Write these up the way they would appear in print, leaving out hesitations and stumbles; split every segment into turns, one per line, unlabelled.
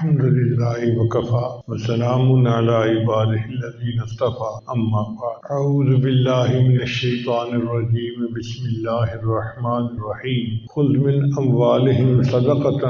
الحمد لله وكفى وسلام على عباده الذين اصطفى أما بعد أعوذ بالله من الشيطان الرجيم بسم الله الرحمن الرحيم خذ من أموالهم صدقة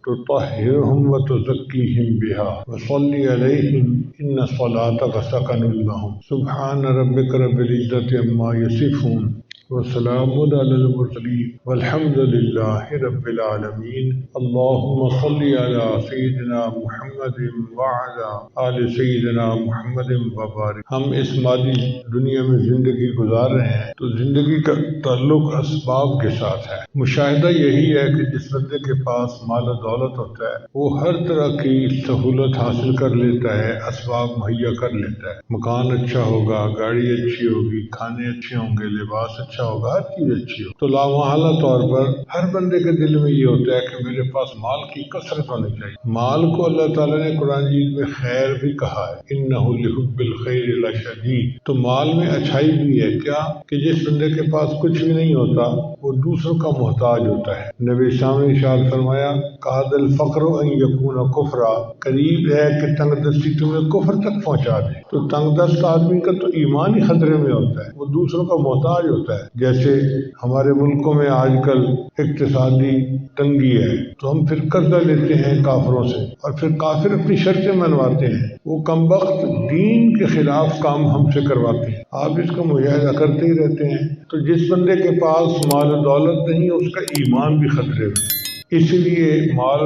تطهرهم وتزكيهم بها وصل عليهم إن صلاتك سكن لهم سبحان ربك رب العزة عما يصفون وسلام على المرسلين والحمد لله رب العالمين اللهم صل على سيدنا محمد وعلى آل سيدنا محمد وبارك. ہم اس مادی دنیا میں زندگی گزار رہے ہیں تو زندگی کا تعلق اسباب کے ساتھ ہے. مشاہدہ یہی ہے کہ جس بندے کے پاس مال و دولت ہوتا ہے وہ ہر طرح کی سہولت حاصل کر لیتا ہے، اسباب مہیا کر لیتا ہے. مکان اچھا ہوگا، گاڑی اچھی ہوگی، کھانے اچھے ہوں گے، لباس اچھا ہوگا، ہر چیز اچھی ہو. تو لامحالہ طور پر ہر بندے کے دل میں یہ ہوتا ہے کہ میرے پاس مال کی کثرت ہونی چاہیے. مال کو اللہ تعالیٰ نے قرآن مجید میں خیر بھی کہا ہے، انہ لحب الخیر لشدید. تو مال میں اچھائی بھی ہے کیا کہ جس بندے کے پاس کچھ بھی نہیں ہوتا وہ دوسروں کا محتاج ہوتا ہے. نبی اسلام نے ارشاد فرمایا کاد الفقر ان یکون کفرا، قریب ہے کہ تنگ دستی تمہیں کفر تک پہنچا دے. تو تنگ دست آدمی کا تو ایمان ہی خطرے میں ہوتا ہے، وہ دوسروں کا محتاج ہوتا ہے. جیسے ہمارے ملکوں میں آج کل اقتصادی تنگی ہے تو ہم پھر قرضہ لیتے ہیں کافروں سے اور پھر کافر اپنی شرطیں منواتے ہیں، وہ کم وقت دین کے خلاف کام ہم سے کرواتے ہیں. آپ اس کا مشاہدہ کرتے ہی رہتے ہیں. تو جس بندے کے پاس مال و دولت نہیں اس کا ایمان بھی خطرے میں. اس لیے مال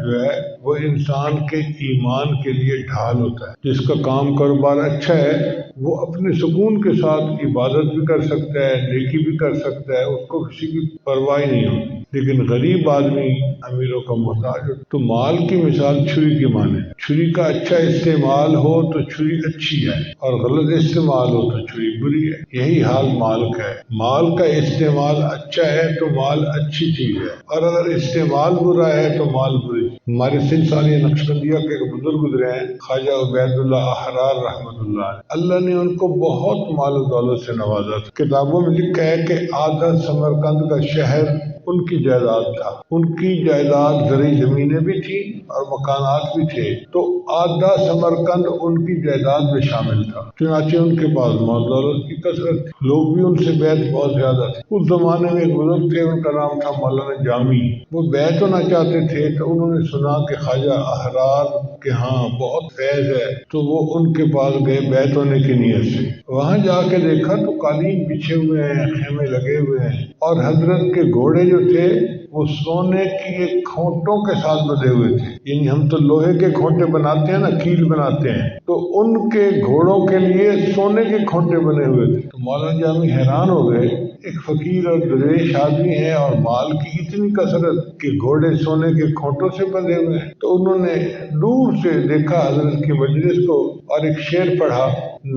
جو ہے وہ انسان کے ایمان کے لیے ڈھال ہوتا ہے. جس کا کام کاروبار اچھا ہے وہ اپنے سکون کے ساتھ عبادت بھی کر سکتا ہے، نیکی بھی کر سکتا ہے، اس کو کسی کی پرواہ نہیں ہوتی. لیکن غریب آدمی امیروں کا محتاج ہوتا. تو مال کی مثال چھری کی مانے. چھری کا اچھا استعمال ہو تو چھری اچھی ہے اور غلط استعمال ہو تو چھری بری ہے. یہی حال مال کا ہے. مال کا استعمال اچھا ہے تو مال اچھی چیز ہے اور اگر استعمال برا ہے تو مال بری. ہمارے سلسلہ نقشبندیہ کے بزرگ گزرے ہیں خواجہ عبید اللہ احرار رحمۃ اللہ. اللہ نے ان کو بہت مال و دولت سے نوازا تھا. کتابوں میں لکھا ہے کہ آدھا سمرقند کا شہر ان کی جائیداد تھا. ان کی جائیداد زرعی زمینیں بھی تھیں اور مکانات بھی تھے. تو آدھا سمرقند ان کی جائیداد میں شامل تھا. چنانچہ ان کے پاس مال دولت کی کثرت تھی. لوگ بھی ان سے بیعت بہت زیادہ تھے. اس زمانے میں ایک بزرگ تھے، ان کا نام تھا مولانا جامی. وہ بیعت ہونا چاہتے تھے تو انہوں نے سنا کہ خواجہ احرار کے ہاں بہت فیض ہے تو وہ ان کے پاس گئے بیعت ہونے کی نیت سے. وہاں جا کے دیکھا تو قالین بچھے ہوئے ہیں، خیمے لگے ہوئے ہیں اور حضرت کے گھوڑے جو تھے وہ سونے کی ایک کھونٹوں کے ساتھ بندھے ہوئے تھے. یعنی ہم تو لوہے کے کھونٹے بناتے ہیں نا، کیل بناتے ہیں، تو ان کے گھوڑوں کے لیے سونے کے کھونٹے بنے ہوئے تھے. تو مولانا جامی حیران ہو گئے، ایک فقیر اور درویش آدمی ہے اور مال کی اتنی کثرت کہ گھوڑے سونے کے کھونٹوں سے بندھے ہوئے ہیں. تو انہوں نے دور سے دیکھا حضرت کی مجلس کو اور ایک شعر پڑھا،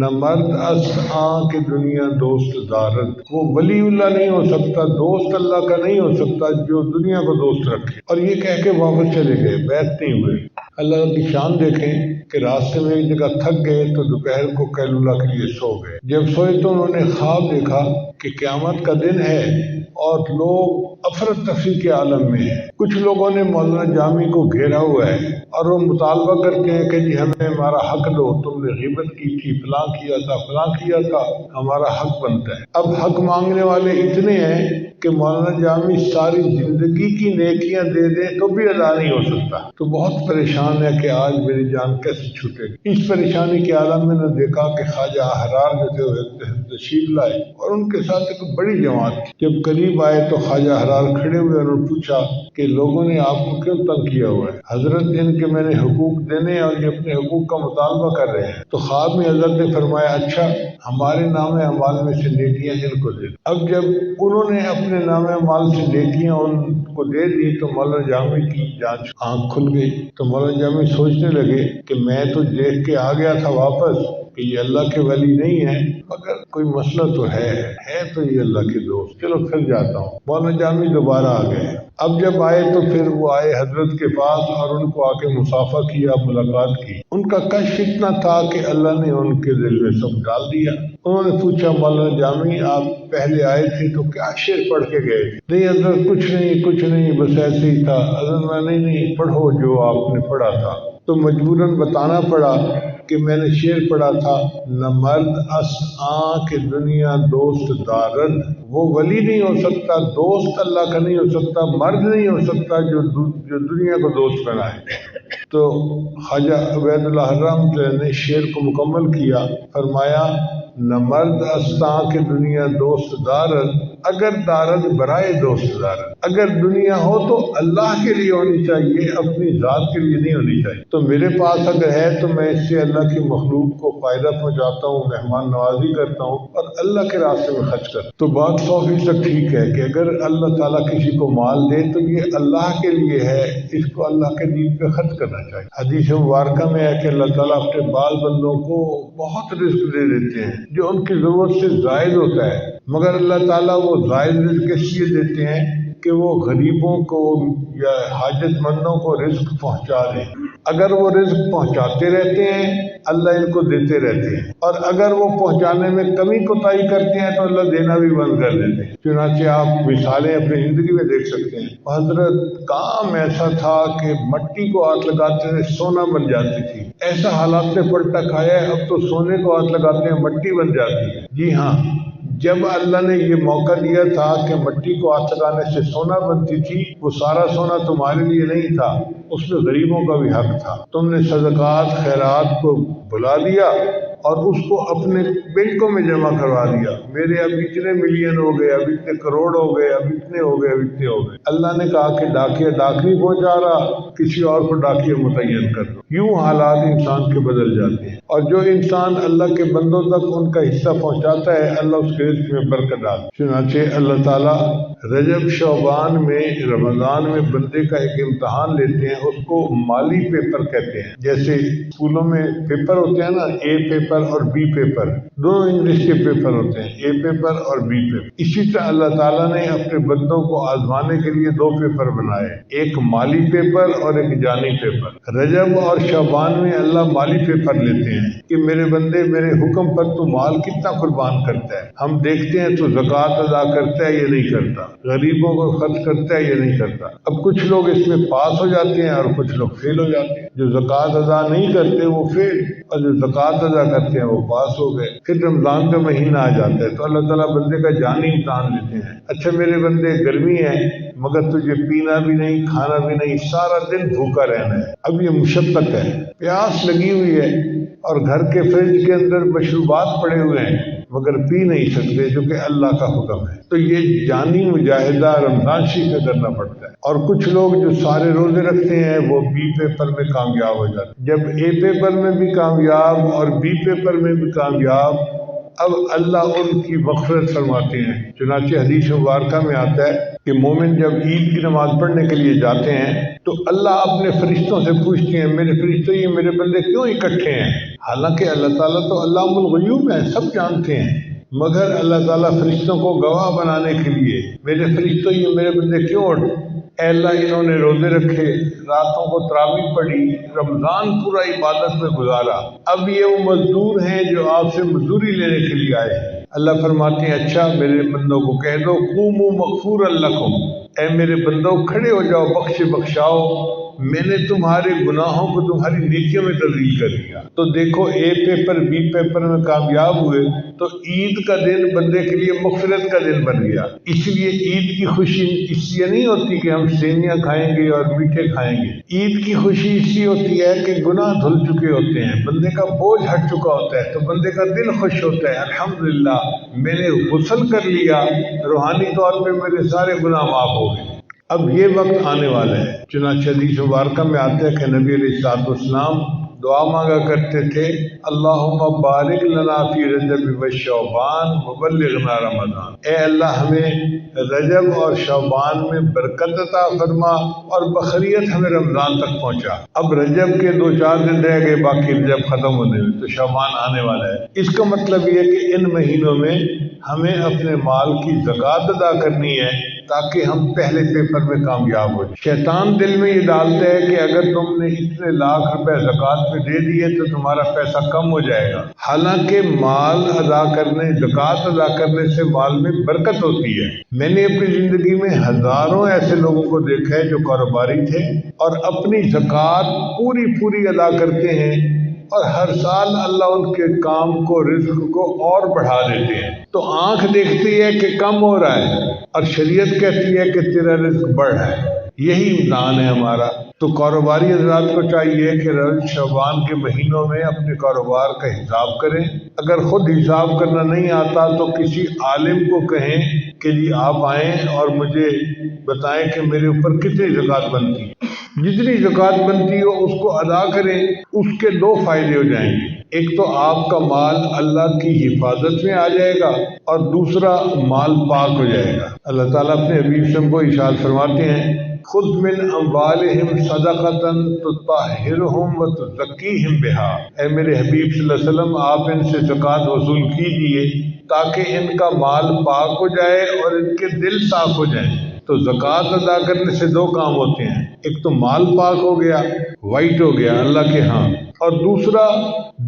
نہ مرد است آں کہ دنیا دوست دارد. وہ ولی اللہ نہیں ہو سکتا، دوست اللہ کا نہیں ہو سکتا جو دنیا کو دوست رکھے. اور یہ کہہ کے واپس چلے گئے، بیعت نہیں ہوئے. اللہ کی شان دیکھیں کہ راستے میں ایک جگہ تھک گئے تو دوپہر کو قیلولہ کے لیے سو گئے. جب سوئے تو انہوں نے خواب دیکھا کہ قیامت کا دن ہے اور لوگ افرتفری کے عالم میں ہیں. کچھ لوگوں نے مولانا جامی کو گھیرا ہوا ہے اور وہ مطالبہ کرتے ہیں کہ جی ہمیں ہمارا حق دو، تم نے غیبت کی تھی، فلاں کیا تھا، فلاں کیا تھا، ہمارا حق بنتا ہے. اب حق مانگنے والے اتنے ہیں کہ مولانا جامی ساری زندگی کی نیکیاں دے دیں تو بھی ادا نہیں ہو سکتا. تو بہت پریشان ہے کہ آج میری جان کیسے چھوٹے گی. اس پریشانی کے عالم میں نے دیکھا کہ خواجہ احرار جو تھے وہ تشریف لائے اور ان کے ساتھ ایک بڑی جماعت تھی. جب قریب آئے تو خواجہ احرار کھڑے ہوئے اور پوچھا کہ لوگوں نے آپ کو کیوں تنگ کیا ہوا ہے؟ حضرت ان کے میں نے حقوق دینے اور یہ اپنے حقوق کا مطالبہ کر رہے ہیں. تو خواب میں حضرت نے فرمایا اچھا ہمارے نام اعمال میں سے نیکیاں ان کو دے. اب جب انہوں نے اپنے نام اعمال سے نیکیاں ان کو دے دی تو مولانا جامی کی جانچ آنکھ کھل گئی. تو مولانا جامی سوچنے لگے کہ میں تو دیکھ کے آ گیا تھا واپس کہ یہ اللہ کے ولی نہیں ہے، مگر کوئی مسئلہ تو ہے تو یہ اللہ کے دوست، چلو پھر جاتا ہوں. مولانا جامی دوبارہ آ گئے. اب جب آئے تو پھر وہ آئے حضرت کے پاس اور ان کو آ کے مصافحہ کیا، ملاقات کی. ان کا کشف اتنا تھا کہ اللہ نے ان کے دل میں سب ڈال دیا. انہوں نے پوچھا مولانا جامی آپ پہلے آئے تھے تو کیا شعر پڑھ کے گئے تھے؟ نہیں حضرت کچھ نہیں بس ایسے ہی تھا. حضرت میں نہیں پڑھو جو آپ نے پڑھا تھا. تو مجبوراً بتانا پڑا کہ میں نے شعر پڑھا تھا، نہ مرد است کہ دنیا دوست دارد، وہ ولی نہیں ہو سکتا، دوست اللہ کا نہیں ہو سکتا، مرد نہیں ہو سکتا جو دنیا کو دوست بنائے۔ تو خواجہ عبید اللہ حرام نے شعر کو مکمل کیا، فرمایا نہ مرد است کہ دنیا دوست دارد، اگر دارد برائے دوست دارد، اگر دنیا ہو تو اللہ کے لیے ہونی چاہیے، اپنی ذات کے لیے نہیں ہونی چاہیے۔ تو میرے پاس اگر ہے تو میں اس سے اللہ کی مخلوق کو فائدہ پہنچاتا ہوں، مہمان نوازی کرتا ہوں اور اللہ کے راستے میں خرچ کرتا ہوں۔ تو بات 100% ٹھیک ہے کہ اگر اللہ تعالیٰ کسی کو مال دے تو یہ اللہ کے لیے ہے، اس کو اللہ کے دین پہ خرچ کرنا چاہیے۔ حدیث مبارکہ میں ہے کہ اللہ تعالیٰ اپنے بال بندوں کو بہت رزق دے دیتے ہیں جو ان کی ضرورت سے زائد ہوتا ہے، مگر اللہ تعالیٰ وہ زائد رزق اس لیے دیتے ہیں کہ وہ غریبوں کو یا حاجت مندوں کو رزق پہنچا دیں۔ اگر وہ رزق پہنچاتے رہتے ہیں اللہ ان کو دیتے رہتے ہیں، اور اگر وہ پہنچانے میں کمی کوتاہی کرتے ہیں تو اللہ دینا بھی بند کر دیتے ہیں۔ چنانچہ آپ مثالیں اپنی زندگی میں دیکھ سکتے ہیں۔ حضرت کام ایسا تھا کہ مٹی کو ہاتھ لگاتے تھے سونا بن جاتی تھی، ایسا حالات نے پلٹا کھایا ہے، اب تو سونے کو ہاتھ لگاتے ہیں مٹی بن جاتی ہے۔ جی ہاں، جب اللہ نے یہ موقع دیا تھا کہ مٹی کو ہاتھ لگانے سے سونا بنتی تھی، وہ سارا سونا تمہارے لیے نہیں تھا، اس میں غریبوں کا بھی حق تھا۔ تم نے صدقات خیرات کو بلا دیا اور اس کو اپنے بینکوں میں جمع کروا دیا، میرے اب اتنے ملین ہو گئے، اب اتنے کروڑ ہو گئے، اب اتنے ہو گئے، اب اتنے ہو گئے۔ اللہ نے کہا کہ ڈاکیہ ڈاک نہیں پہنچا رہا، کسی اور کو ڈاکیہ متعین کر دو۔ یوں حالات انسان کے بدل جاتے ہیں، اور جو انسان اللہ کے بندوں تک ان کا حصہ پہنچاتا ہے اللہ اس کے رزق میں برکت ڈالتا ہے۔ چنانچہ اللہ تعالیٰ رجب شعبان میں رمضان میں بندے کا ایک امتحان لیتے ہیں، اس کو مالی پیپر کہتے ہیں۔ جیسے اسکولوں میں پیپر ہوتے ہیں نا، اے پیپر اور بی پیپر، دونوں انگلش کے پیپر ہوتے ہیں، اے پیپر اور بی پیپر۔ اسی طرح اللہ تعالیٰ نے اپنے بندوں کو آزمانے کے لیے دو پیپر بنائے، ایک مالی پیپر اور ایک جانی پیپر۔ رجب اور شعبان میں اللہ مالی پیپر لیتے ہیں کہ میرے بندے میرے حکم پر تو مال کتنا قربان کرتا ہے، ہم دیکھتے ہیں تو زکوٰۃ ادا کرتا ہے یا نہیں کرتا، غریبوں کو خرچ کرتا ہے یا نہیں کرتا۔ اب کچھ لوگ اس میں پاس ہو جاتے ہیں اور کچھ لوگ فیل ہو جاتے ہیں، جو زکوٰۃ ادا نہیں کرتے وہ فیل، اور جو زکوٰۃ ادا کرتے ہیں وہ پاس ہو گئے۔ پھر رمضان کا مہینہ آ جاتا ہے تو اللہ تعالیٰ بندے کا جانی امتحان لیتے ہیں۔ اچھا میرے بندے گرمی ہے مگر تجھے پینا بھی نہیں کھانا بھی نہیں، سارا دن بھوکا رہنا ہے، اب یہ مشقت ہے، پیاس لگی ہوئی ہے اور گھر کے فریج کے اندر مشروبات پڑے ہوئے ہیں مگر پی نہیں سکتے جو کہ اللہ کا حکم ہے۔ تو یہ جانی مجاہدہ رمضان شریف میں کرنا پڑتا ہے۔ اور کچھ لوگ جو سارے روزے رکھتے ہیں وہ بی پیپر میں کامیاب ہو جاتے ہیں، جب اے پیپر میں بھی کامیاب اور بی پیپر میں بھی کامیاب، اب اللہ ان کی مغفرت فرماتے ہیں۔ چنانچہ حدیث مبارکہ میں آتا ہے کہ مومن جب عید کی نماز پڑھنے کے لیے جاتے ہیں تو اللہ اپنے فرشتوں سے پوچھتے ہیں، میرے فرشتوں یہ میرے بندے کیوں اکٹھے ہیں؟ حالانکہ اللہ تعالیٰ تو علام الغیوب ہے، سب جانتے ہیں، مگر اللہ تعالیٰ فرشتوں کو گواہ بنانے کے لیے میرے فرشتوں یہ میرے بندے کیوں اٹھے؟ اے اللہ انہوں نے روزے رکھے، راتوں کو تراویح پڑھی، رمضان پورا عبادت میں گزارا، اب یہ وہ مزدور ہیں جو آپ سے مزدوری لینے کے لیے آئے ہیں۔ اللہ فرماتے ہیں اچھا میرے بندوں کو کہہ دو قوموا مغفورا لکم، اے میرے بندوں کھڑے ہو جاؤ، بخشاؤ، میں نے تمہارے گناہوں کو تمہاری نیکیوں میں تبدیل کر دیا۔ تو دیکھو اے پیپر بی پیپر میں کامیاب ہوئے تو عید کا دن بندے کے لیے مغفرت کا دن بن گیا۔ اس لیے عید کی خوشی اس لیے نہیں ہوتی کہ ہم سینیاں کھائیں گے اور میٹھے کھائیں گے، عید کی خوشی اس لیے ہوتی ہے کہ گناہ دھل چکے ہوتے ہیں، بندے کا بوجھ ہٹ چکا ہوتا ہے، تو بندے کا دل خوش ہوتا ہے، الحمدللہ میں نے غسل کر لیا، روحانی طور پہ میرے سارے گناہ معاف ہو گئے۔ اب یہ وقت آنے والا ہے۔ چنانچہ حدیث مبارکہ میں آتا ہے کہ نبی علیہ الصلوۃ والسلام دعا مانگا کرتے تھے، اللہم بارک لنا فی رجب و شعبان وبلغنا رمضان، اے اللہ ہمیں رجب اور شعبان میں برکت عطا فرما اور بخیریت ہمیں رمضان تک پہنچا۔ اب رجب کے 2-4 دن رہ گئے، باقی رجب ختم ہونے میں، تو شعبان آنے والا ہے۔ اس کا مطلب یہ ہے کہ ان مہینوں میں ہمیں اپنے مال کی زکوٰۃ ادا کرنی ہے تاکہ ہم پہلے پیپر میں کامیاب ہو جائیں۔ شیطان دل میں یہ ڈالتا ہے کہ اگر تم نے اتنے لاکھ روپے زکوٰۃ پہ دے دیے تو تمہارا پیسہ کم ہو جائے گا، حالانکہ مال ادا کرنے، زکوٰۃ ادا کرنے سے مال میں برکت ہوتی ہے۔ میں نے اپنی زندگی میں ہزاروں ایسے لوگوں کو دیکھا ہے جو کاروباری تھے اور اپنی زکوٰۃ پوری ادا کرتے ہیں، اور ہر سال اللہ ان کے کام کو، رزق کو اور بڑھا دیتے ہیں۔ تو آنکھ دیکھتی ہے کہ کم ہو رہا ہے اور شریعت کہتی ہے کہ تیرا رزق بڑھ رہا ہے۔ یہی امتحان ہے ہمارا۔ تو کاروباری حضرات کو چاہیے کہ رجب شعبان کے مہینوں میں اپنے کاروبار کا حساب کریں۔ اگر خود حساب کرنا نہیں آتا تو کسی عالم کو کہیں کہ جی آپ آئیں اور مجھے بتائیں کہ میرے اوپر کتنی زکوٰۃ بنتی ہے۔ جتنی زکوٰۃ بنتی ہو اس کو ادا کریں۔ اس کے دو فائدے ہو جائیں گے، ایک تو آپ کا مال اللہ کی حفاظت میں آ جائے گا اور دوسرا مال پاک ہو جائے گا۔ اللہ تعالیٰ اپنے حبیب سے کو ارشاد فرماتے ہیں، خذ من اموالہم صدقۃ تطہرہم وتزکیہم بہا۔ اے میرے حبیب صلی اللہ علیہ وسلم، آپ ان سے زکوٰۃ وصول کیجئے تاکہ ان کا مال پاک ہو جائے اور ان کے دل صاف ہو جائیں۔ تو زکوٰۃ ادا کرنے سے دو کام ہوتے ہیں، ایک تو مال پاک ہو گیا، وائٹ ہو گیا اللہ کے ہاں، اور دوسرا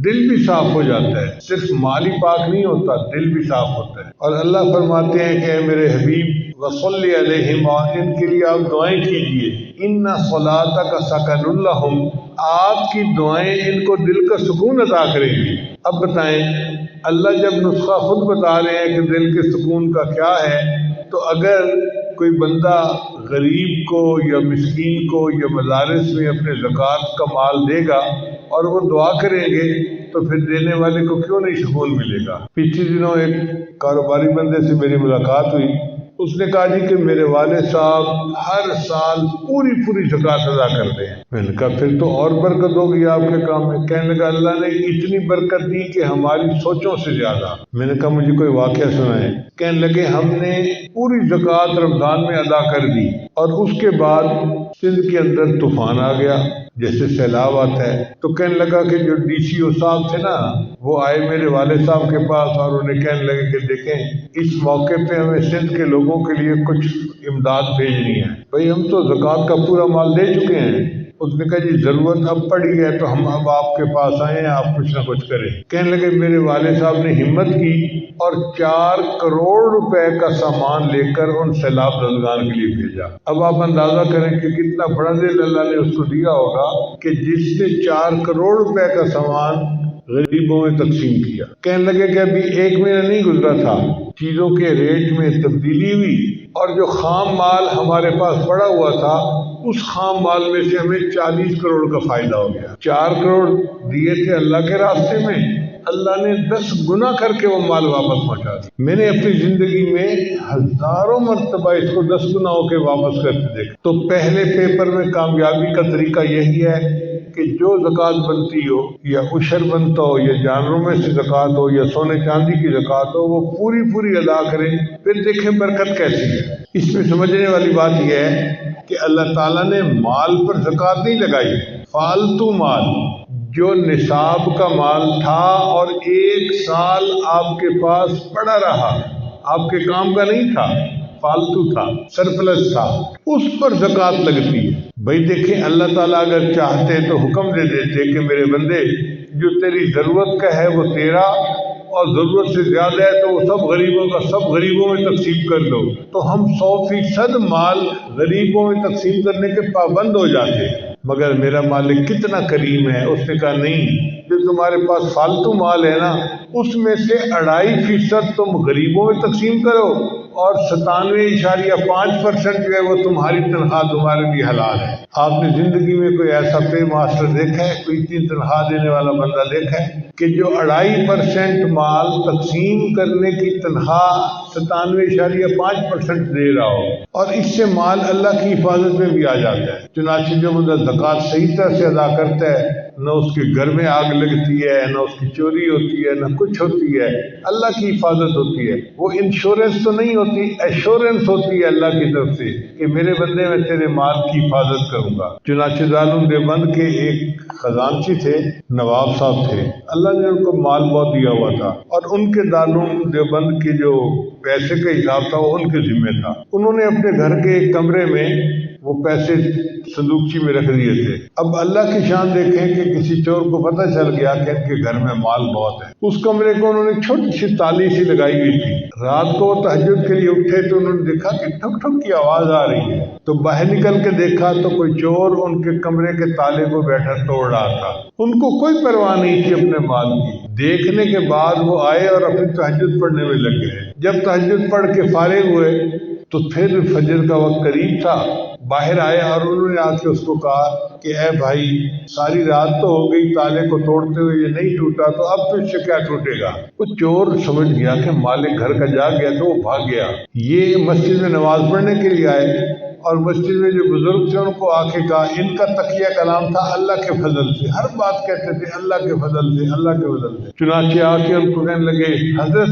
دل بھی صاف ہو جاتا ہے۔ صرف مال ہی پاک نہیں ہوتا، دل بھی صاف ہوتا ہے۔ اور اللہ فرماتے ہیں کہ اے میرے حبیب وصلی علیہم، اور ان کے لیے آپ دعائیں کیجئے، ان صلاتک سکن لہم، آپ کی دعائیں ان کو دل کا سکون عطا کریں گی۔ اب بتائیں، اللہ جب نسخہ خود بتا رہے ہیں کہ دل کے سکون کا کیا ہے، تو اگر کوئی بندہ غریب کو یا مسکین کو یا مدارس میں اپنے زکوٰۃ کا مال دے گا اور وہ دعا کریں گے تو پھر دینے والے کو کیوں نہیں سکون ملے گا؟ پچھلے دنوں ایک کاروباری بندے سے میری ملاقات ہوئی، اس نے کہا جی کہ میرے والد صاحب ہر سال پوری زکوٰۃ ادا کرتے ہیں۔ میں نے کہا پھر تو اور برکت ہوگی آپ کے کام میں۔ کہنے لگا اللہ نے اتنی برکت دی کہ ہماری سوچوں سے زیادہ۔ میں نے کہا مجھے کوئی واقعہ سنائیں۔ کہنے لگے ہم نے پوری زکوٰۃ رمضان میں ادا کر دی اور اس کے بعد سندھ کے اندر طوفان آ گیا، جیسے سیلاب آتا ہے۔ تو کہنے لگا کہ جو ڈی سی او صاحب تھے نا، وہ آئے میرے والد صاحب کے پاس اور انہیں کہنے لگے کہ دیکھیں اس موقع پہ ہمیں سندھ کے لوگوں کے لیے کچھ امداد بھیجنی ہے۔ بھئی ہم تو زکوٰۃ کا پورا مال دے چکے ہیں۔ اس نے کہا جی ضرورت اب پڑی ہے تو ہم اب آپ کے پاس آئے ہیں، آپ کچھ نہ کچھ کریں۔ کہنے لگے میرے والد صاحب نے ہمت کی اور 4 کروڑ روپے کا سامان لے کر ان سیلاب زدگان کے لیے بھیجا۔ اب آپ اندازہ کریں کہ کتنا بڑا دل اللہ نے اس کو دیا ہوگا کہ جس نے 4 کروڑ روپے کا سامان غریبوں میں تقسیم کیا۔ کہنے لگے کہ ابھی 1 مہینہ نہیں گزرا تھا، چیزوں کے ریٹ میں تبدیلی ہوئی اور جو خام مال ہمارے پاس پڑا ہوا تھا اس خام مال میں سے ہمیں 40 کروڑ کا فائدہ ہو گیا۔ 4 کروڑ دیے تھے اللہ کے راستے میں، اللہ نے 10 گنا کر کے وہ مال واپس پہنچا دیا۔ میں نے اپنی زندگی میں ہزاروں مرتبہ اس کو 10 گنا ہو کے واپس کرتے دیکھا۔ تو پہلے پیپر میں کامیابی کا طریقہ یہی ہے کہ جو زکوٰۃ بنتی ہو یا عشر بنتا ہو یا جانوروں میں سے زکوٰۃ ہو یا سونے چاندی کی زکوٰۃ ہو، وہ پوری ادا کریں، پھر دیکھیں برکت کیسی ہے۔ اس میں سمجھنے والی بات یہ ہے کہ اللہ تعالیٰ نے مال پر زکوٰۃ نہیں لگائی، فالتو مال جو نصاب کا مال تھا اور 1 سال آپ کے پاس پڑا رہا، آپ کے کام کا نہیں تھا، فالتو تھا، سرپلس تھا، اس پر زکوٰۃ لگتی ہے۔ بھائی دیکھیں اللہ تعالیٰ اگر چاہتے تو حکم دے دیتے کہ میرے بندے جو تیری ضرورت کا ہے وہ تیرا، اور ضرورت سے زیادہ ہے تو وہ سب غریبوں کا سب غریبوں میں تقسیم کر دو، تو ہم 100% مال غریبوں میں تقسیم کرنے کے پابند ہو جاتے۔ مگر میرا مالک کتنا کریم ہے، اس نے کہا نہیں، جو تمہارے پاس فالتو مال ہے نا اس میں سے 2.5% تم غریبوں میں تقسیم کرو اور 97.5% جو ہے وہ تمہاری تنخواہ تمہارے لیے حلال ہے۔ آپ نے زندگی میں کوئی ایسا پے ماسٹر دیکھا ہے، کوئی اتنی تنخواہ دینے والا بندہ دیکھا ہے کہ جو 2.5% مال تقسیم کرنے کی تنخواہ 97.5% دے رہا ہو، اور اس سے مال اللہ کی حفاظت میں بھی آ جاتا ہے۔ چنانچہ جو بندہ زکوٰۃ صحیح طرح سے ادا کرتا ہے نہ اس کے گھر میں آگ لگتی ہے، نہ اس کی چوری ہوتی ہے، نہ کچھ ہوتی ہے، اللہ کی حفاظت ہوتی ہے۔ وہ انشورنس تو نہیں ہوتی، ایشورنس ہوتی ہے اللہ کی طرف سے کہ میرے بندے میں تیرے مال کی حفاظت کروں گا۔ چنانچہ دارالعلوم دیوبند کے ایک خزانچی تھے، نواب صاحب تھے، اللہ نے ان کو مال بہت دیا ہوا تھا اور ان کے دارالعلوم دیوبند کی جو پیسے کا حساب تھا وہ ان کے ذمہ تھا۔ انہوں نے اپنے گھر کے ایک کمرے میں وہ پیسے صندوقچی میں رکھ دیے تھے۔ اب اللہ کی شان دیکھیں کہ کسی چور کو پتہ چل گیا کہ ان کے گھر میں مال بہت ہے۔ اس کمرے کو انہوں نے چھوٹی سی تالی سی لگائی ہوئی تھی۔ رات کو وہ تہجد کے لیے اٹھے تو انہوں نے دیکھا کہ ٹھک ٹھک کی آواز آ رہی ہے، تو باہر نکل کے دیکھا تو کوئی چور ان کے کمرے کے تالے کو بیٹھا توڑ رہا تھا۔ ان کو کوئی پرواہ نہیں تھی اپنے مال کی۔ دیکھنے کے بعد وہ آئے اور اپنی تہجد پڑھنے میں لگ گئے۔ جب تہجد پڑھ کے فارغ ہوئے تو پھر فجر کا وقت قریب تھا، باہر آئے اور انہوں نے آ کے اس کو کہا کہ اے بھائی، ساری رات تو ہو گئی تالے کو توڑتے ہوئے، یہ نہیں ٹوٹا تو اب تو اس سے کیا ٹوٹے گا؟ وہ چور سمجھ گیا کہ مالک گھر کا جا گیا تو وہ بھاگ گیا۔ یہ مسجد میں نماز پڑھنے کے لیے آئے اور مسجد میں جو بزرگ تھے ان کو آ کے کہا، ان کا تقیہ کلام تھا اللہ کے فضل سے، ہر بات کہتے تھے اللہ کے فضل سے، اللہ کے فضل سے۔ چنانچہ آ کے ان کو کہنے لگے، حضرت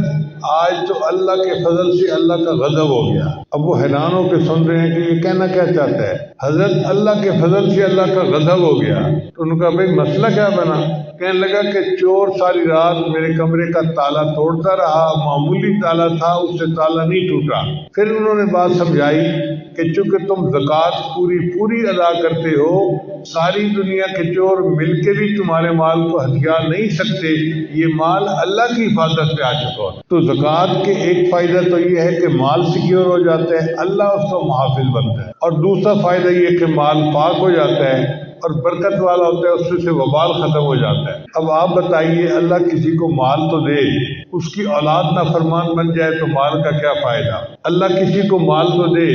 آج تو اللہ کے فضل سے اللہ کا غضب ہو گیا۔ اب وہ حیران ہو کے سن رہے ہیں کہ یہ کہنا کیا چاہتا ہے؟ حضرت اللہ کے فضل سے اللہ کا غضب ہو گیا۔ تو ان کا بھائی مسئلہ کیا بنا؟ کہنے لگا کہ چور ساری رات میرے کمرے کا تالا توڑتا رہا، معمولی تالا تھا، اس سے تالا نہیں ٹوٹا۔ پھر انہوں نے بات سمجھائی کہ چونکہ تم زکوٰۃ پوری ادا کرتے ہو، ساری دنیا کے چور مل کے بھی تمہارے مال کو ہتھیا نہیں سکتے، یہ مال اللہ کی حفاظت پہ آ چکا ہے۔ تو زکوٰۃ کے ایک فائدہ تو یہ ہے کہ مال سیکیور ہو جاتا ہے، اللہ اس کا محافظ بنتا ہے، اور دوسرا فائدہ یہ کہ مال پاک ہو جاتا ہے اور برکت والا ہوتا ہے، اس سے وبال ختم ہو جاتا ہے۔ اب آپ بتائیے، اللہ کسی کو مال تو دے، اس کی اولاد نافرمان بن جائے تو مال کا کیا فائدہ؟ اللہ کسی کو مال تو دے،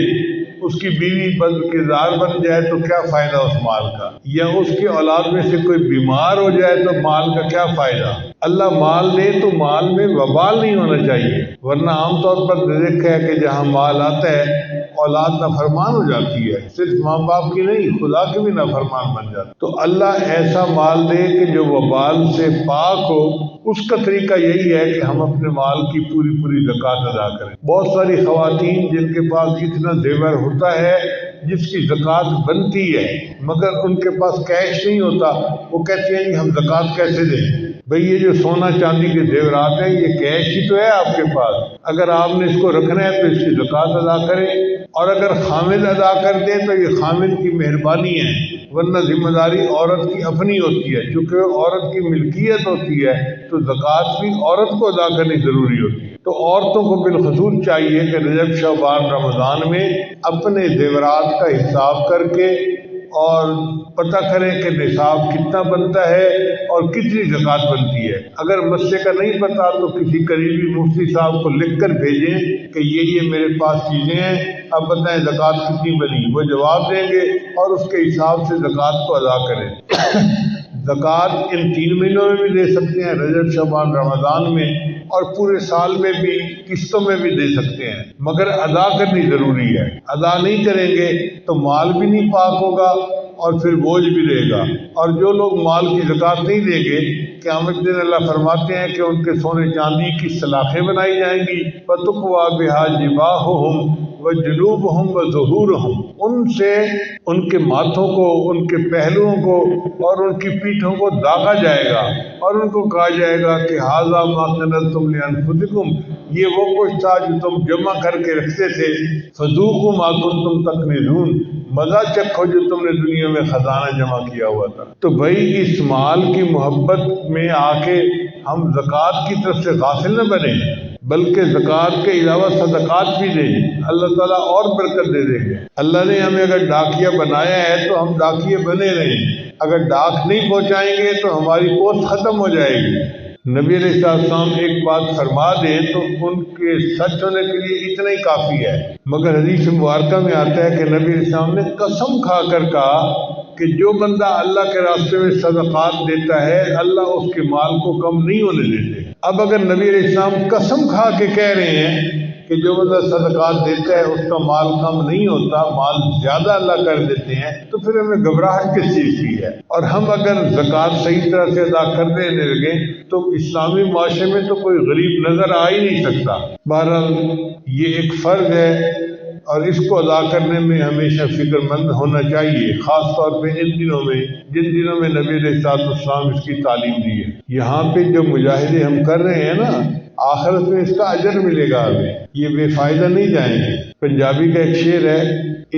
اس کی بیوی بدکردار بن جائے تو کیا فائدہ اس مال کا؟ یا اس کی اولاد میں سے کوئی بیمار ہو جائے تو مال کا کیا فائدہ؟ اللہ مال دے تو مال میں وبال نہیں ہونا چاہیے، ورنہ عام طور پر دیکھا ہے کہ جہاں مال آتا ہے اولاد نافرمان ہو جاتی ہے، صرف ماں باپ کی نہیں، خدا کی بھی نافرمان بن جاتی۔ تو اللہ ایسا مال دے کہ جو وبال سے پاک ہو۔ اس کا طریقہ یہی ہے کہ ہم اپنے مال کی پوری زکوٰۃ ادا کریں۔ بہت ساری خواتین جن کے پاس اتنا زیور ہوتا ہے جس کی زکوٰۃ بنتی ہے، مگر ان کے پاس کیش نہیں ہوتا، وہ کہتے ہیں ہم زکوٰۃ کیسے دیں؟ بھئی یہ جو سونا چاندی کے زیورات ہیں یہ کیش ہی تو ہے آپ کے پاس، اگر آپ نے اس کو رکھنا ہے تو اس کی زکوٰۃ ادا کریں، اور اگر خامد ادا کر دیں تو یہ خامد کی مہربانی ہے، ورنہ ذمہ داری عورت کی اپنی ہوتی ہے، چونکہ عورت کی ملکیت ہوتی ہے تو زکوٰۃ بھی عورت کو ادا کرنی ضروری ہوتی ہے۔ تو عورتوں کو بالخصوص چاہیے کہ رجب شعبان رمضان میں اپنے زیورات کا حساب کر کے اور پتہ کریں کہ نصاب کتنا بنتا ہے اور کتنی زکوٰۃ بنتی ہے۔ اگر مسئلے کا نہیں پتا تو کسی قریبی مفتی صاحب کو لکھ کر بھیجیں کہ یہ میرے پاس چیزیں ہیں، اب بتائیں زکوٰۃ کتنی بنی، وہ جواب دیں گے اور اس کے حساب سے زکوٰۃ کو ادا کریں۔ زکوٰۃ ان 3 مہینوں میں بھی دے سکتے ہیں، رجب شعبان رمضان میں، اور پورے سال میں بھی قسطوں میں بھی دے سکتے ہیں، مگر ادا کرنی ضروری ہے۔ ادا نہیں کریں گے تو مال بھی نہیں پاک ہوگا اور پھر بوجھ بھی رہے گا۔ اور جو لوگ مال کی زکوٰۃ نہیں دیں گے، قیامت دن اللہ فرماتے ہیں کہ ان کے سونے چاندی کی سلاخیں بنائی جائیں گی، فَتُقْوَىٰ بِهَا جِبَاهُهُمْ وَجُنُوبُهُمْ وَظُهُورُهُمْ، ان سے ان کے ماتھوں کو، ان کے پہلوؤں کو اور ان کی پیٹھوں کو داغا جائے گا، اور ان کو کہا جائے گا کہ هَذَا مَا كَنَزْتُمْ لِأَنفُسِكُمْ، یہ وہ کچھ تھا جو تم جمع کر کے رکھتے تھے، فَذُوقُوا مَا كُنتُمْ تَكْنِزُونَ، مزہ چکھو جو تم نے دنیا میں خزانہ جمع کیا ہوا تھا۔ تو بھائی اس مال کی محبت میں آ کے ہم زکوٰۃ کی طرف سے غافل نہ بنیں، بلکہ زکوٰۃ کے علاوہ صدقات بھی دیں، اللہ تعالیٰ اور برکت دے دیں گے۔ اللہ نے ہمیں اگر ڈاکیا بنایا ہے تو ہم ڈاکیے بنے رہیں، اگر ڈاک نہیں پہنچائیں گے تو ہماری پوسٹ ختم ہو جائے گی۔ نبی علیہ السلام ایک بات فرما دیں تو ان کے سچ ہونے کے لیے اتنا ہی کافی ہے، مگر حدیث مبارکہ میں آتا ہے کہ نبی علیہ السلام نے قسم کھا کر کہا کہ جو بندہ اللہ کے راستے میں صدقات دیتا ہے اللہ اس کے مال کو کم نہیں ہونے دیتے۔ اب اگر نبی علیہ السلام قسم کھا کے کہہ رہے ہیں کہ جو بندہ صدقات دیتا ہے اس کا مال کم نہیں ہوتا، مال زیادہ اللہ کر دیتے ہیں، تو پھر ہمیں گھبراہٹ کس چیز کی ہے؟ اور ہم اگر زکوٰۃ صحیح طرح سے ادا کرنے لگے تو اسلامی معاشرے میں تو کوئی غریب نظر آ ہی نہیں سکتا۔ بہرحال یہ ایک فرض ہے اور اس کو ادا کرنے میں ہمیشہ فکر مند ہونا چاہیے، خاص طور پہ ان دنوں میں جن دنوں میں نبی علیہ الصلوۃ والسلام اس کی تعلیم دی ہے۔ یہاں پہ جو مجاہدے ہم کر رہے ہیں نا، آخرت میں اس کا اجر ملے گا ہمیں، یہ بے فائدہ نہیں جائیں گے۔ پنجابی کا ایک شعر ہے،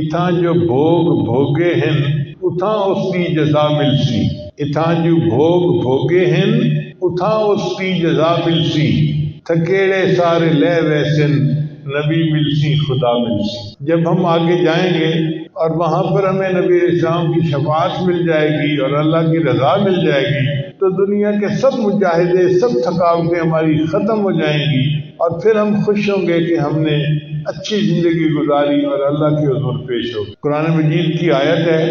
اتھاں جو بھوگ بھوگے ہیں اتھاں اس کی جزا ملسی، اتھاں جو بھوگ بھوگے ہیں اتھاں اس کی جزا ملسی، تھکیڑے سارے لے ویسن نبی ملسی خدا ملسی۔ جب ہم آگے جائیں گے اور وہاں پر ہمیں نبی علیہ السلام کی شفاعت مل جائے گی اور اللہ کی رضا مل جائے گی تو دنیا کے سب مجاہدے، سب تھکاوٹیں ہماری ختم ہو جائیں گی اور پھر ہم خوش ہوں گے کہ ہم نے اچھی زندگی گزاری اور اللہ کے حضور پیش ہو۔ قرآن مجید کی آیت ہے،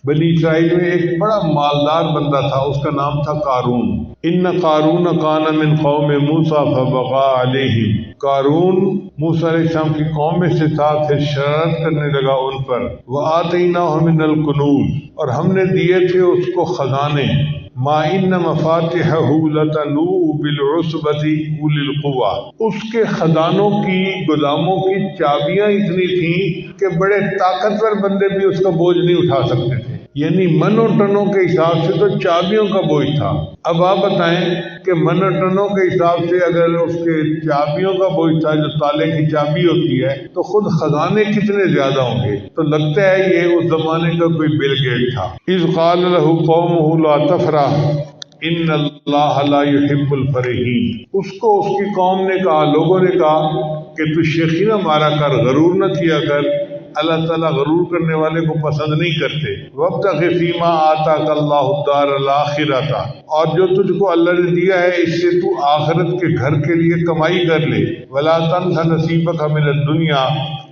بنی اسرائیل میں ایک بڑا مالدار بندہ تھا، اس کا نام تھا قارون۔ ان قارون کان من قوم موسیٰ فبغى علیہم، قارون موسیٰ علیہ السلام کی قوم میں سے تھا، پھر شرارت کرنے لگا ان پر۔ وآتیناہ من الکنوز، اور ہم نے دیے تھے اس کو خزانے، ما ان مفاتحہ لتنوء بالعصبۃ اولی القوہ، اس کے خزانوں کی، گوداموں کی چابیاں اتنی تھیں کہ بڑے طاقتور بندے بھی اس کا بوجھ نہیں اٹھا سکتے تھے، یعنی من و ٹنوں کے حساب سے تو چابیوں کا بوجھ تھا۔ اب آپ بتائیں کہ من و ٹنوں کے حساب سے اگر اس کے چابیوں کا بوجھ تھا، جو تالے کی چابی ہوتی ہے، تو خود خزانے کتنے زیادہ ہوں گے۔ تو لگتا ہے یہ اس زمانے کا کوئی بل گیٹ تھا۔ اذ قال له قومه لا تفرح ان اللہ لا يحب الفرحین، اس کو اس کی قوم نے کہا، لوگوں نے کہا کہ تو شیخی نہ مارا کر، غرور نہ کیا کر، اللہ تعالیٰ غرور کرنے والے کو پسند نہیں کرتے۔ وابتغ فیما آتاک اللہ الدار الآخرۃ، اور جو تجھ کو اللہ نے دیا ہے اس سے تو آخرت کے گھر کے لیے کمائی کر لے۔ ولا تنس نصیبک من الدنیا،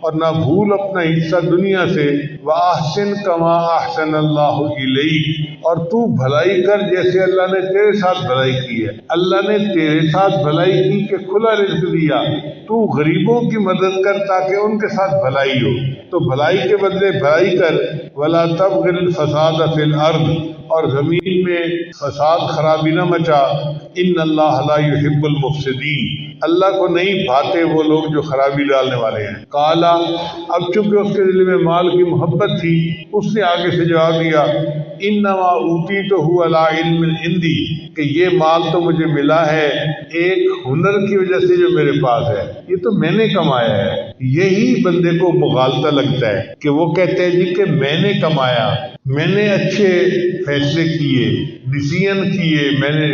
اور نہ بھول اپنا حصہ دنیا سے۔ وَأَحْسِن كَمَا أَحْسَنَ اللَّهُ إِلَيْكَ، اور تو بھلائی کر جیسے اللہ نے تیرے ساتھ بھلائی کی ہے۔ اللہ نے تیرے ساتھ بھلائی کی کہ کھلا رزق دیا، تو غریبوں کی مدد کر تاکہ ان کے ساتھ بھلائی ہو، تو بھلائی کے بدلے بھلائی کر۔ وَلَا تَبْغِ الْفَسَادَ فِي الْأَرْضِ، اور زمین میں فساد خرابی نہ مچا۔ ان اللہ لا يحب المفسدین، اللہ کو نہیں بھاتے وہ لوگ جو خرابی ڈالنے والے ہیں۔ کالا، اب چونکہ اس کے دل میں مال کی محبت تھی، اس نے آگے سے جواب دیا، انما اوتیتہ علی علم عندی، کہ یہ مال تو مجھے ملا ہے ایک ہنر کی وجہ سے جو میرے پاس ہے، یہ تو میں نے کمایا ہے۔ یہی بندے کو مغالطہ لگتا ہے کہ وہ کہتے ہیں جی کہ میں نے کمایا، میں نے اچھے فیصلے کیے، ڈیسیژن کیے، میں نے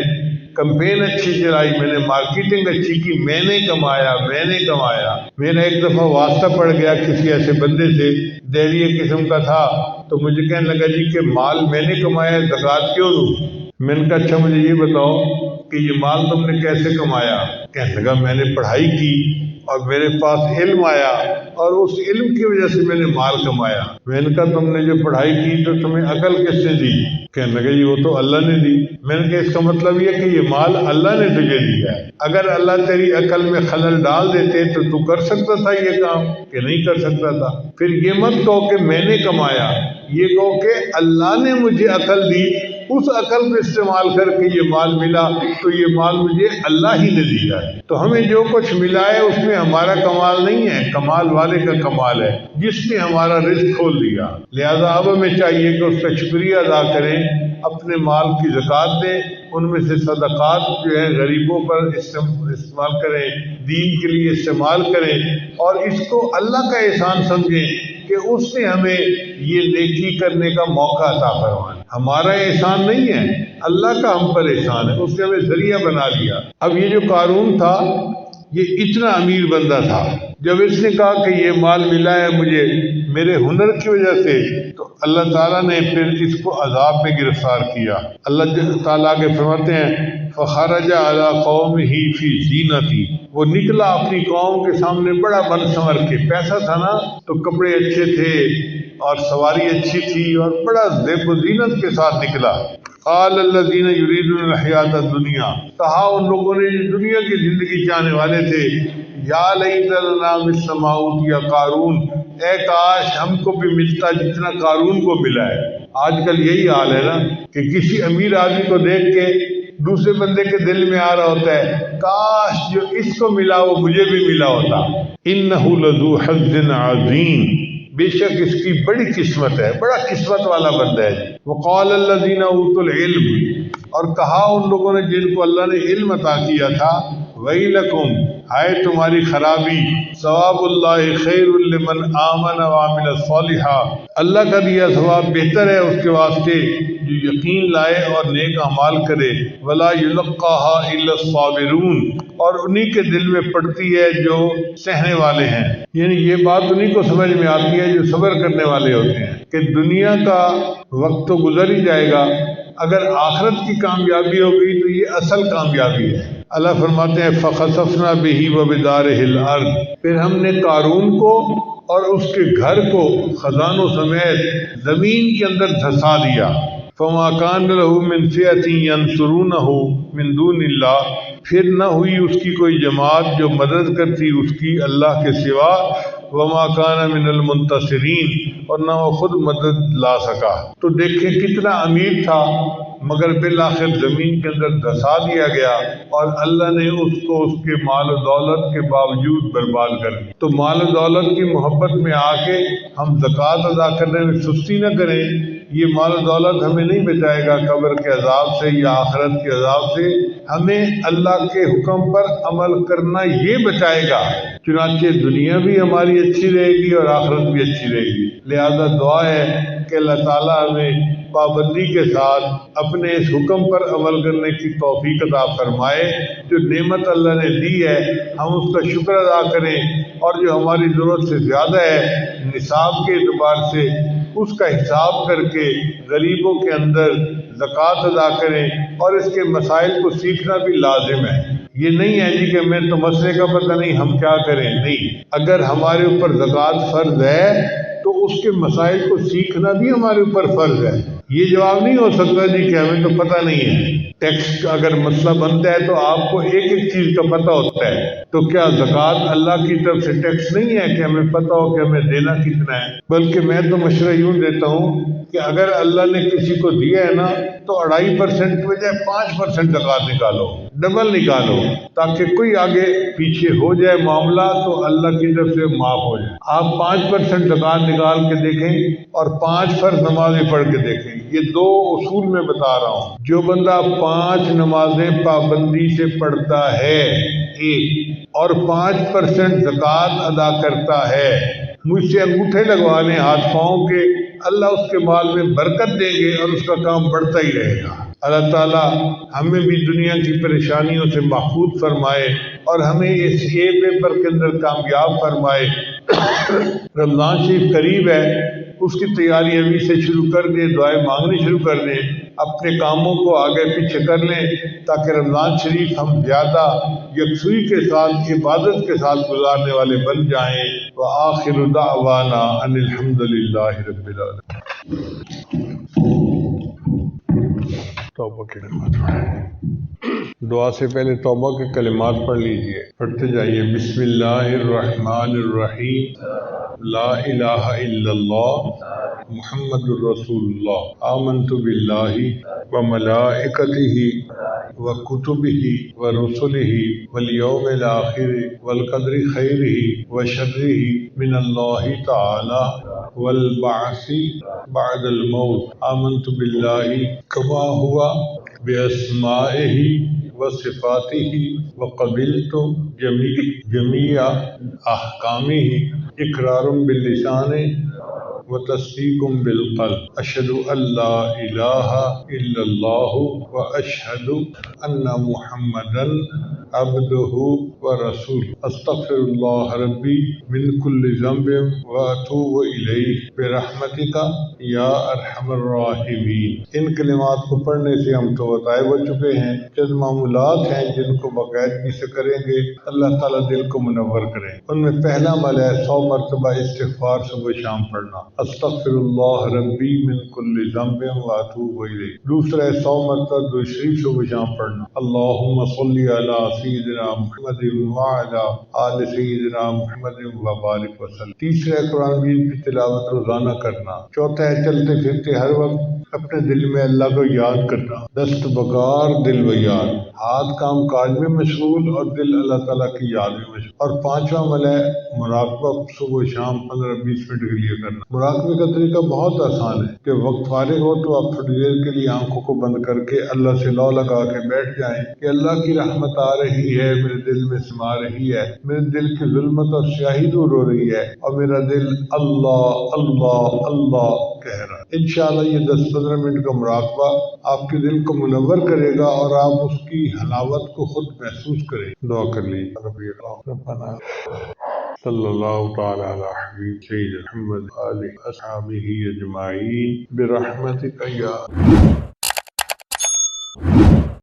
کمپین اچھی چلائی، میں نے مارکیٹنگ اچھی کی، میں نے کمایا، میں نے کمایا۔ میرا ایک دفعہ واسطہ پڑ گیا کسی ایسے بندے سے، دہریے قسم کا تھا، تو مجھے کہنے لگا جی کہ مال میں نے کمایا، زکوٰۃ کیوں دوں؟ میں نے کہا اچھا مجھے یہ بتاؤ کہ یہ مال تم نے کیسے کمایا؟ کہنے لگا میں نے پڑھائی کی اور میرے پاس علم آیا اور اس علم کی وجہ سے میں نے مال کمایا۔ میں نے کہا تم نے جو پڑھائی کی تو تمہیں عقل کس نے دی؟ کہنے لگا یہ وہ تو اللہ نے دی۔ میں نے کہا اس کا مطلب یہ کہ یہ مال اللہ نے تجھے دیا ہے، اگر اللہ تیری عقل میں خلل ڈال دیتے تو کر سکتا تھا یہ کام کہ نہیں کر سکتا تھا؟ پھر یہ مت کہو کہ میں نے کمایا، یہ کہو کہ اللہ نے مجھے عقل دی، اس عقل کو استعمال کر کے یہ مال ملا، تو یہ مال مجھے اللہ ہی نے دیا ہے۔ تو ہمیں جو کچھ ملا ہے اس میں ہمارا کمال نہیں ہے، کمال والے کا کمال ہے جس نے ہمارا رزق کھول دیا۔ لہذا اب ہمیں چاہیے کہ اس کا شکریہ ادا کریں، اپنے مال کی زکوٰۃ دیں، ان میں سے صدقات جو ہیں غریبوں پر استعمال کریں، دین کے لیے استعمال کریں، اور اس کو اللہ کا احسان سمجھیں کہ اس نے ہمیں یہ نیکی کرنے کا موقع عطا فرمایا۔ ہمارا احسان نہیں ہے، اللہ کا ہم پر احسان ہے، اس نے ہمیں ذریعہ بنا دیا۔ اب یہ جو قارون تھا یہ اتنا امیر بندہ تھا، جب اس نے کہا کہ یہ مال ملا ہے مجھے میرے ہنر کی وجہ سے، تو اللہ تعالیٰ نے پھر اس کو عذاب میں گرفتار کیا۔ اللہ تعالیٰ کے فرماتے ہیں فخرج علی قومہ فی زینتی، وہ نکلا اپنی قوم کے سامنے بڑا بن سنور کے، پیسہ تھا نا تو کپڑے اچھے تھے اور سواری اچھی تھی اور بڑا زیب و زینت کے ساتھ نکلا۔ قال الذین یریدون الحیات الدنیا، کہا ان لوگوں نے جو دنیا کی زندگی چاہنے والے تھے، یا لیت لنا مثل ما اوتی قارون، اے کاش ہم کو بھی ملتا جتنا قارون کو ملا ہے۔ آج کل یہی حال ہے نا کہ کسی امیر آدمی کو دیکھ کے دوسرے بندے کے دل میں آ رہا ہوتا ہے کاش جو اس کو ملا وہ مجھے بھی ملا ہوتا۔ انہ لذو حظ عظیم، بے شک اس کی بڑی قسمت ہے، بڑا قسمت والا بندہ ہے۔ وقال الذین اوتوا العلم، اور کہا ان لوگوں نے جن کو اللہ نے علم عطا کیا تھا، ویلکم، ہائے تمہاری خرابی، ثواب اللہ خیر لمن آمن وعمل صالحا، اللہ کا دیا ثواب بہتر ہے اس کے واسطے جو یقین لائے اور نیک اعمال کرے، ولا یلقاها الا الصابرون، اور انہی کے دل میں پڑتی ہے جو سہنے والے ہیں، یعنی یہ بات انہی کو سمجھ میں آتی ہے جو صبر کرنے والے ہوتے ہیں کہ دنیا کا وقت تو گزر ہی جائے گا، اگر آخرت کی کامیابی ہو گئی تو یہ اصل کامیابی ہے۔ اللہ فرماتے ہیں فَخَسَفْنَا بِهِ وَبِدَارِهِ الْأَرْضِ، پھر ہم نے قارون کو اور اس کے گھر کو خزانوں سمیت زمین کے اندر دھسا دیا۔ فَمَا كَانَ لَهُ مِنْ فِئَةٍ يَنْصُرُونَهُ مِنْ دُونِ اللَّهِ، پھر نہ ہوئی اس کی کوئی جماعت جو مدد کرتی اس کی اللہ کے سوا، وَمَا كَانَ مِنَ الْمُنْتَصِرِينَ، اور نہ وہ خود مدد لا سکا۔ تو دیکھیں کتنا امیر تھا مگر بالآخر زمین کے اندر دھسا دیا گیا، اور اللہ نے اس کو اس کے مال و دولت کے باوجود برباد کر دیا۔ تو مال و دولت کی محبت میں آ کے ہم زکوٰۃ ادا کرنے میں سستی نہ کریں، یہ مال و دولت ہمیں نہیں بچائے گا قبر کے عذاب سے یا آخرت کے عذاب سے، ہمیں اللہ کے حکم پر عمل کرنا یہ بچائے گا، چنانچہ دنیا بھی ہماری اچھی رہے گی اور آخرت بھی اچھی رہے گی۔ لہذا دعا ہے کہ اللہ تعالیٰ ہمیں پابندی کے ساتھ اپنے اس حکم پر عمل کرنے کی توفیق عطا فرمائے، جو نعمت اللہ نے دی ہے ہم اس کا شکر ادا کریں، اور جو ہماری ضرورت سے زیادہ ہے نصاب کے اعتبار سے اس کا حساب کر کے غریبوں کے اندر زکوٰۃ ادا کریں، اور اس کے مسائل کو سیکھنا بھی لازم ہے۔ یہ نہیں ہے جی کہ ہمیں تو مسئلے کا پتہ نہیں ہم کیا کریں، نہیں، اگر ہمارے اوپر زکوٰۃ فرض ہے تو اس کے مسائل کو سیکھنا بھی ہمارے اوپر فرض ہے۔ یہ جواب نہیں ہو سکتا جی کہ ہمیں تو پتہ نہیں ہے۔ ٹیکس کا اگر مسئلہ بنتا ہے تو آپ کو ایک ایک چیز کا پتہ ہوتا ہے، تو کیا زکوٰۃ اللہ کی طرف سے ٹیکس نہیں ہے کہ ہمیں پتہ ہو کہ ہمیں دینا کتنا ہے؟ بلکہ میں تو مشورہ یوں دیتا ہوں کہ اگر اللہ نے کسی کو دیا ہے نا تو 2.5% کی بجائے 5% زکوٰۃ نکالو، ڈبل نکالو، تاکہ کوئی آگے پیچھے ہو جائے معاملہ تو اللہ کی طرف سے معاف ہو جائے۔ آپ 5% زکوٰۃ نکال کے دیکھیں اور 5 فرض نمازیں پڑھ کے دیکھیں، یہ 2 اصول میں بتا رہا ہوں۔ جو بندہ 5 نمازیں پابندی سے پڑھتا ہے اور 5% زکوٰۃ ادا کرتا ہے، مجھ سے انگوٹھے لگوا لیں ہاتھ پاؤں کے، اللہ اس کے مال میں برکت دیں گے اور اس کا کام بڑھتا ہی رہے گا۔ اللہ تعالیٰ ہمیں بھی دنیا کی پریشانیوں سے محفوظ فرمائے اور ہمیں اس پیپر کے اندر کامیاب فرمائے۔ رمضان شریف قریب ہے، اس کی تیاری ابھی سے شروع کر دیں، دعائیں مانگنی شروع کر دیں، اپنے کاموں کو آگے پیچھے کر لیں تاکہ رمضان شریف ہم زیادہ یکسوئی کے ساتھ عبادت کے ساتھ گزارنے والے بن جائیں۔ وآخر دعوانا ان الحمد للہ رب العالمین۔ توبہ کے کلمات پڑھیں۔ دعا سے پہلے توبہ کے کلمات پڑھ لیجئے، پڑھتے جائیے۔ بسم اللہ الرحمن الرحیم، لا الہ الا اللہ محمد الرسول اللہ، آمنت باللہ وملائکتہ وکتبہ ورسلہ والیوم الآخر والقدر خیرہ وشرہ من اللہ تعالی والبعث بعد الموت، آمنت باللہ کما ہوا باسمائہ وصفاتہ وقبلت جمیع احکامہ، اقرار باللسان وتصدیق بالقلب، اشہد ان لا الہ الا اللہ واشہد ان محمدا عبدہ ورسولہ، استغفر اللہ ربی من کل ذنب واتوب الیہ برحمتک یا ارحم الراحمین۔ ان کلمات کو پڑھنے سے ہم تو بتائے ہو چکے ہیں، چند معمولات ہیں جن کو باقاعدگی سے کریں گے اللہ تعالیٰ دل کو منور کریں۔ ان میں پہلا عمل ہے 100 مرتبہ استغفار صبح شام پڑھنا، استغفر اللہ ربی من کل ذنب واتوب الیہ۔ دوسرا 100 مرتبہ درود شریف صبح شام پڑھنا، اللہم صلی علی سیدنا محمد وعلی آل سیدنا محمد وبارک وسلم۔ تیسرا قرآن مجید کی تلاوت روزانہ کرنا۔ چوتھا ہے چلتے پھرتے ہر وقت اپنے دل میں اللہ کو یاد کرنا، دست بکار دل و یاد، ہاتھ کام کاج میں مشغول اور دل اللہ تعالیٰ کی یاد میں مشغول۔ اور پانچواں عمل ہے مراقبہ، صبح شام 15-20 منٹ کے لیے کرنا۔ مراقبے کا طریقہ بہت آسان ہے کہ وقت فارغ ہو تو آپ تھوڑی دیر کے لیے آنکھوں کو بند کر کے اللہ سے لو لگا کے بیٹھ جائیں کہ اللہ کی رحمت آ رہی ہے، میرے دل میں سما رہی ہے، میرے دل کی ظلمت اور سیاہی دور ہو رہی ہے اور میرا دل اللہ اللہ اللہ کہہ رہا ہے۔ انشاءاللہ یہ 10-15 منٹ کا مراقبہ آپ کے دل کو منور کرے گا اور آپ اس کی حلاوت کو خود محسوس کریں۔ دعا کر لیجیے، ربی ربنا صلی اللہ تعالی علی حبیب سید محمد آلہ اصحابہ اجمعین برحمتک یا